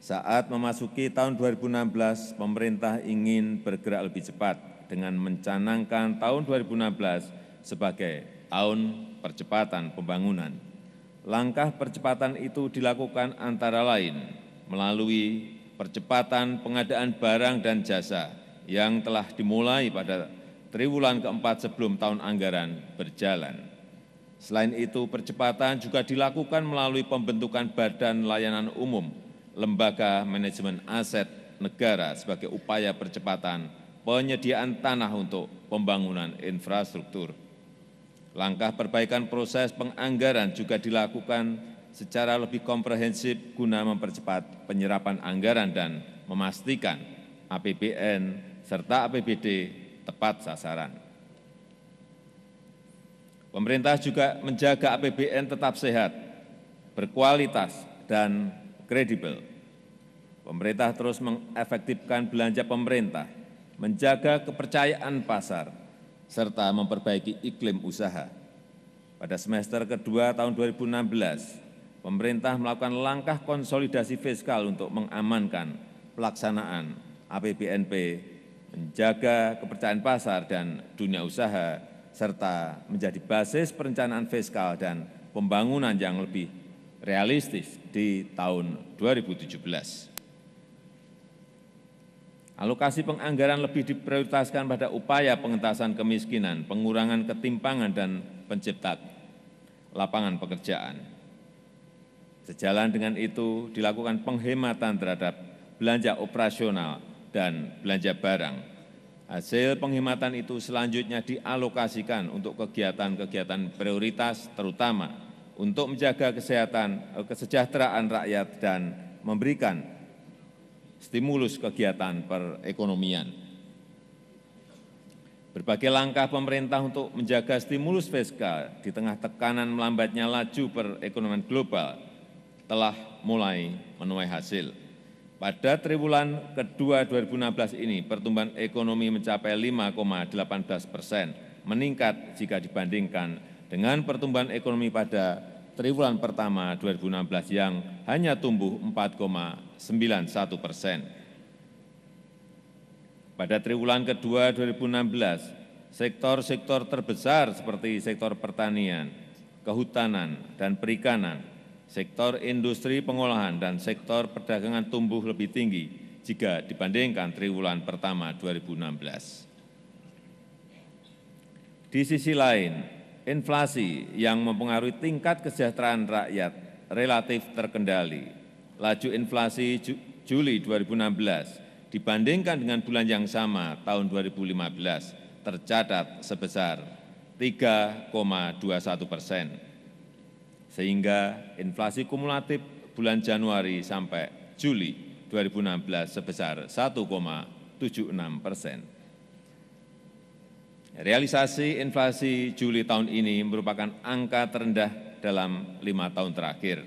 Saat memasuki tahun 2016, pemerintah ingin bergerak lebih cepat dengan mencanangkan tahun 2016 sebagai tahun percepatan pembangunan. Langkah percepatan itu dilakukan antara lain melalui percepatan pengadaan barang dan jasa yang telah dimulai pada triwulan keempat sebelum tahun anggaran berjalan. Selain itu, percepatan juga dilakukan melalui pembentukan Badan Layanan Umum, Lembaga Manajemen Aset Negara sebagai upaya percepatan penyediaan tanah untuk pembangunan infrastruktur. Langkah perbaikan proses penganggaran juga dilakukan secara lebih komprehensif guna mempercepat penyerapan anggaran dan memastikan APBN serta APBD tepat sasaran. Pemerintah juga menjaga APBN tetap sehat, berkualitas, dan kredibel. Pemerintah terus mengefektifkan belanja pemerintah, menjaga kepercayaan pasar, serta memperbaiki iklim usaha. Pada semester kedua tahun 2016, pemerintah melakukan langkah konsolidasi fiskal untuk mengamankan pelaksanaan APBNP, menjaga kepercayaan pasar dan dunia usaha, serta menjadi basis perencanaan fiskal dan pembangunan yang lebih realistis di tahun 2017. Alokasi penganggaran lebih diprioritaskan pada upaya pengentasan kemiskinan, pengurangan ketimpangan, dan penciptaan lapangan pekerjaan. Sejalan dengan itu, dilakukan penghematan terhadap belanja operasional dan belanja barang. Hasil penghematan itu selanjutnya dialokasikan untuk kegiatan-kegiatan prioritas, terutama untuk menjaga kesejahteraan rakyat dan memberikan stimulus kegiatan perekonomian. Berbagai langkah pemerintah untuk menjaga stimulus fiskal di tengah tekanan melambatnya laju perekonomian global telah mulai menuai hasil. Pada triwulan kedua 2016 ini, pertumbuhan ekonomi mencapai 5,18%, meningkat jika dibandingkan dengan pertumbuhan ekonomi pada triwulan pertama 2016 yang hanya tumbuh 4,91%. Pada triwulan kedua 2016, sektor-sektor terbesar seperti sektor pertanian, kehutanan, dan perikanan, sektor industri pengolahan, dan sektor perdagangan tumbuh lebih tinggi jika dibandingkan triwulan pertama 2016. Di sisi lain, inflasi yang mempengaruhi tingkat kesejahteraan rakyat relatif terkendali. Laju inflasi Juli 2016 dibandingkan dengan bulan yang sama tahun 2015 tercatat sebesar 3,21%. Sehingga inflasi kumulatif bulan Januari sampai Juli 2016 sebesar 1,76%. Realisasi inflasi Juli tahun ini merupakan angka terendah dalam 5 tahun terakhir.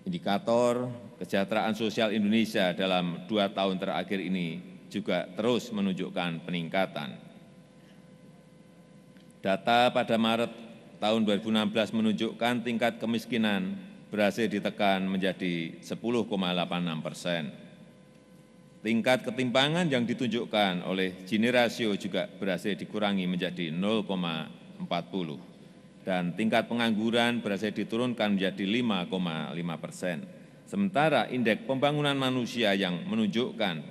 Indikator kesejahteraan sosial Indonesia dalam 2 tahun terakhir ini juga terus menunjukkan peningkatan. Data pada Maret tahun 2016 menunjukkan tingkat kemiskinan berhasil ditekan menjadi 10,86%. Tingkat ketimpangan yang ditunjukkan oleh Gini rasio juga berhasil dikurangi menjadi 0,40 dan tingkat pengangguran berhasil diturunkan menjadi 5,5%. Sementara indeks pembangunan manusia yang menunjukkan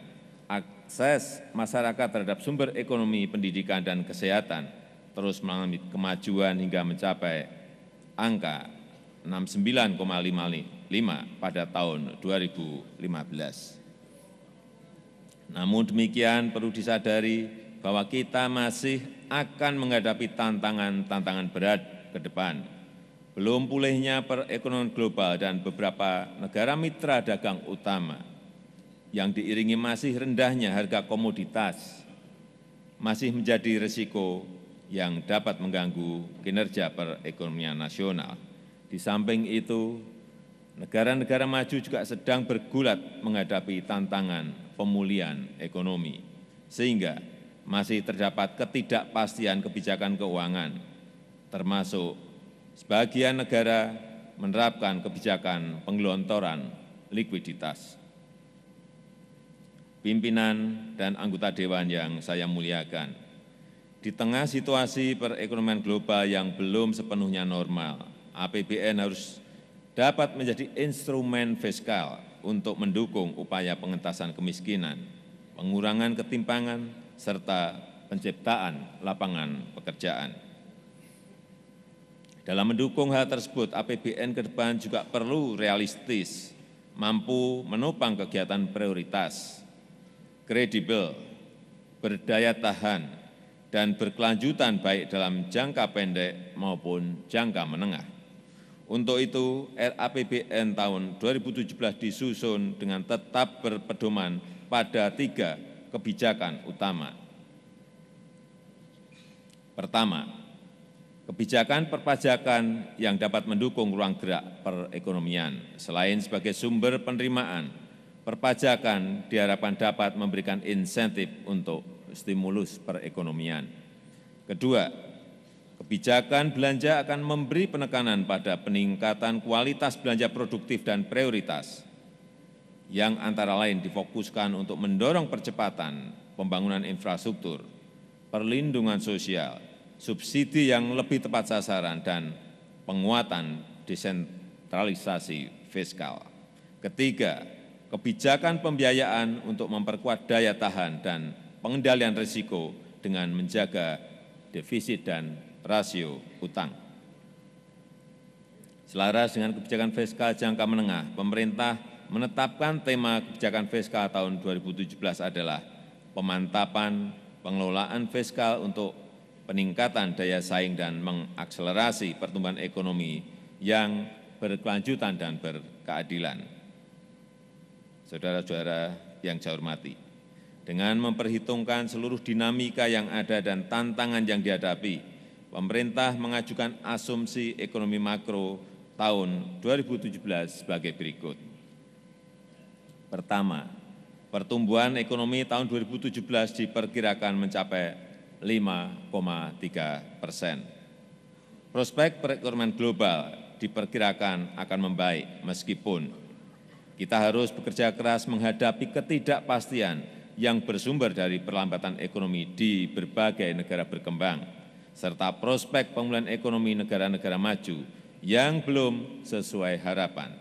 akses masyarakat terhadap sumber ekonomi, pendidikan, dan kesehatan terus mengalami kemajuan hingga mencapai angka 69,55 pada tahun 2015. Namun demikian perlu disadari bahwa kita masih akan menghadapi tantangan-tantangan berat ke depan. Belum pulihnya perekonomian global dan beberapa negara mitra dagang utama yang diiringi masih rendahnya harga komoditas masih menjadi risiko yang dapat mengganggu kinerja perekonomian nasional. Di samping itu, negara-negara maju juga sedang bergulat menghadapi tantangan pemulihan ekonomi, sehingga masih terdapat ketidakpastian kebijakan keuangan, termasuk sebagian negara menerapkan kebijakan penggelontoran likuiditas. Pimpinan dan anggota Dewan yang saya muliakan, di tengah situasi perekonomian global yang belum sepenuhnya normal, APBN harus dapat menjadi instrumen fiskal untuk mendukung upaya pengentasan kemiskinan, pengurangan ketimpangan, serta penciptaan lapangan pekerjaan. Dalam mendukung hal tersebut, APBN ke depan juga perlu realistis, mampu menopang kegiatan prioritas, kredibel, berdaya tahan, dan berkelanjutan baik dalam jangka pendek maupun jangka menengah. Untuk itu, RAPBN tahun 2017 disusun dengan tetap berpedoman pada 3 kebijakan utama. Pertama, kebijakan perpajakan yang dapat mendukung ruang gerak perekonomian. Selain sebagai sumber penerimaan, perpajakan diharapkan dapat memberikan insentif untuk stimulus perekonomian. Kedua, kebijakan belanja akan memberi penekanan pada peningkatan kualitas belanja produktif dan prioritas, yang antara lain difokuskan untuk mendorong percepatan pembangunan infrastruktur, perlindungan sosial, subsidi yang lebih tepat sasaran, dan penguatan desentralisasi fiskal. Ketiga, kebijakan pembiayaan untuk memperkuat daya tahan dan pengendalian risiko dengan menjaga defisit dan rasio utang. Selaras dengan kebijakan fiskal jangka menengah, pemerintah menetapkan tema kebijakan fiskal tahun 2017 adalah pemantapan pengelolaan fiskal untuk peningkatan daya saing dan mengakselerasi pertumbuhan ekonomi yang berkelanjutan dan berkeadilan. Saudara-saudara yang saya hormati, dengan memperhitungkan seluruh dinamika yang ada dan tantangan yang dihadapi, pemerintah mengajukan asumsi ekonomi makro tahun 2017 sebagai berikut. Pertama, pertumbuhan ekonomi tahun 2017 diperkirakan mencapai 5,3%. Prospek perekonomian global diperkirakan akan membaik meskipun kita harus bekerja keras menghadapi ketidakpastian yang bersumber dari perlambatan ekonomi di berbagai negara berkembang, serta prospek pemulihan ekonomi negara-negara maju yang belum sesuai harapan.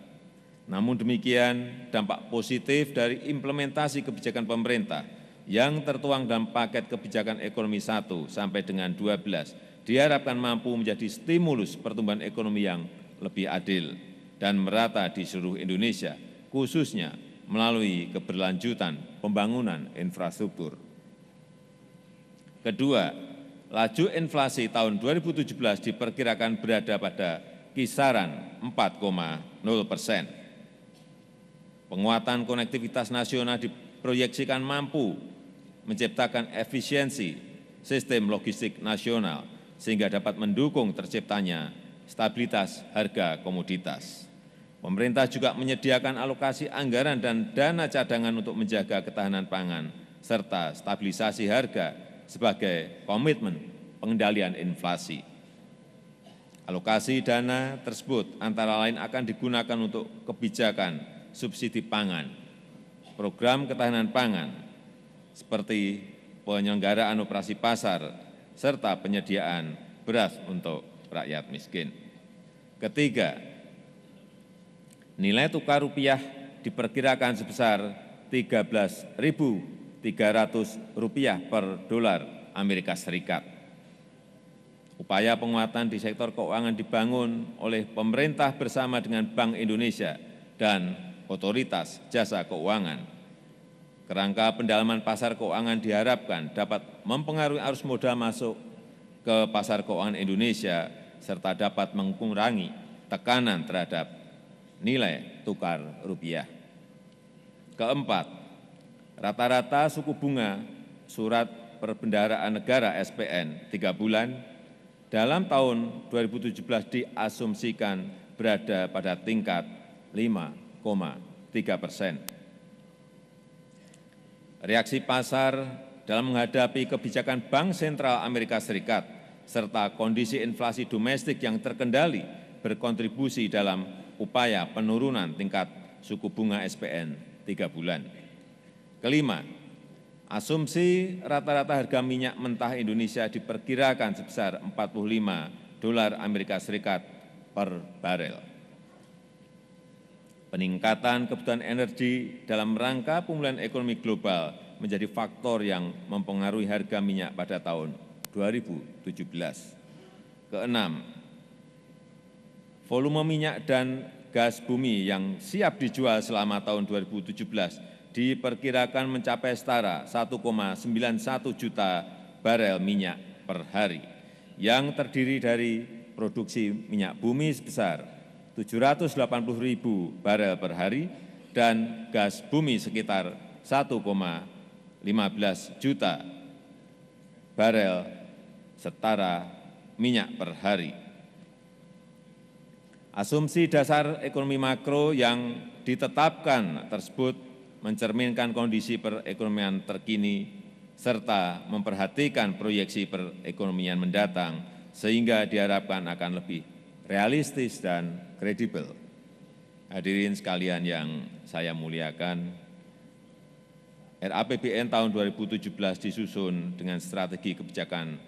Namun demikian, dampak positif dari implementasi kebijakan pemerintah yang tertuang dalam paket kebijakan ekonomi 1 sampai dengan 12 diharapkan mampu menjadi stimulus pertumbuhan ekonomi yang lebih adil dan merata di seluruh Indonesia, khususnya melalui keberlanjutan pembangunan infrastruktur. Kedua, laju inflasi tahun 2017 diperkirakan berada pada kisaran 4,0%. Penguatan konektivitas nasional diproyeksikan mampu menciptakan efisiensi sistem logistik nasional sehingga dapat mendukung terciptanya stabilitas harga komoditas. Pemerintah juga menyediakan alokasi anggaran dan dana cadangan untuk menjaga ketahanan pangan serta stabilisasi harga sebagai komitmen pengendalian inflasi. Alokasi dana tersebut antara lain akan digunakan untuk kebijakan subsidi pangan, program ketahanan pangan, seperti penyelenggaraan operasi pasar, serta penyediaan beras untuk rakyat miskin. Ketiga, nilai tukar rupiah diperkirakan sebesar Rp13.300 per dolar Amerika Serikat. Upaya penguatan di sektor keuangan dibangun oleh pemerintah bersama dengan Bank Indonesia dan Otoritas Jasa Keuangan. Kerangka pendalaman pasar keuangan diharapkan dapat mempengaruhi arus modal masuk ke pasar keuangan Indonesia serta dapat mengurangi tekanan terhadap nilai tukar rupiah. Keempat, rata-rata suku bunga surat perbendaharaan negara SPN 3 bulan dalam tahun 2017 diasumsikan berada pada tingkat 5,3%. Reaksi pasar dalam menghadapi kebijakan Bank Sentral Amerika Serikat serta kondisi inflasi domestik yang terkendali berkontribusi dalam upaya penurunan tingkat suku bunga SPN 3 bulan. Kelima, asumsi rata-rata harga minyak mentah Indonesia diperkirakan sebesar $45 Amerika Serikat per barel. Peningkatan kebutuhan energi dalam rangka pemulihan ekonomi global menjadi faktor yang mempengaruhi harga minyak pada tahun 2017. Keenam, volume minyak dan gas bumi yang siap dijual selama tahun 2017 diperkirakan mencapai setara 1,91 juta barel minyak per hari, yang terdiri dari produksi minyak bumi sebesar 780.000 barel per hari dan gas bumi sekitar 1,15 juta barel setara minyak per hari. Asumsi dasar ekonomi makro yang ditetapkan tersebut mencerminkan kondisi perekonomian terkini serta memperhatikan proyeksi perekonomian mendatang sehingga diharapkan akan lebih realistis dan kredibel. Hadirin sekalian yang saya muliakan, RAPBN tahun 2017 disusun dengan strategi kebijakan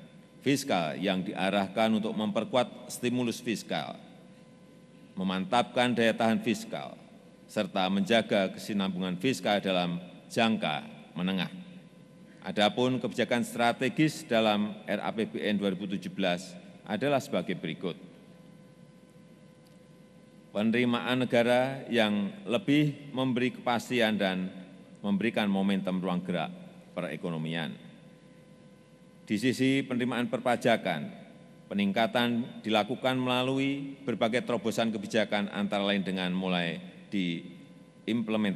fiskal yang diarahkan untuk memperkuat stimulus fiskal, memantapkan daya tahan fiskal, serta menjaga kesinambungan fiskal dalam jangka menengah. Adapun kebijakan strategis dalam RAPBN 2017 adalah sebagai berikut. Penerimaan negara yang lebih memberi kepastian dan memberikan momentum ruang gerak perekonomian. Di sisi penerimaan perpajakan, peningkatan dilakukan melalui berbagai terobosan kebijakan antara lain dengan mulai diimplementasikan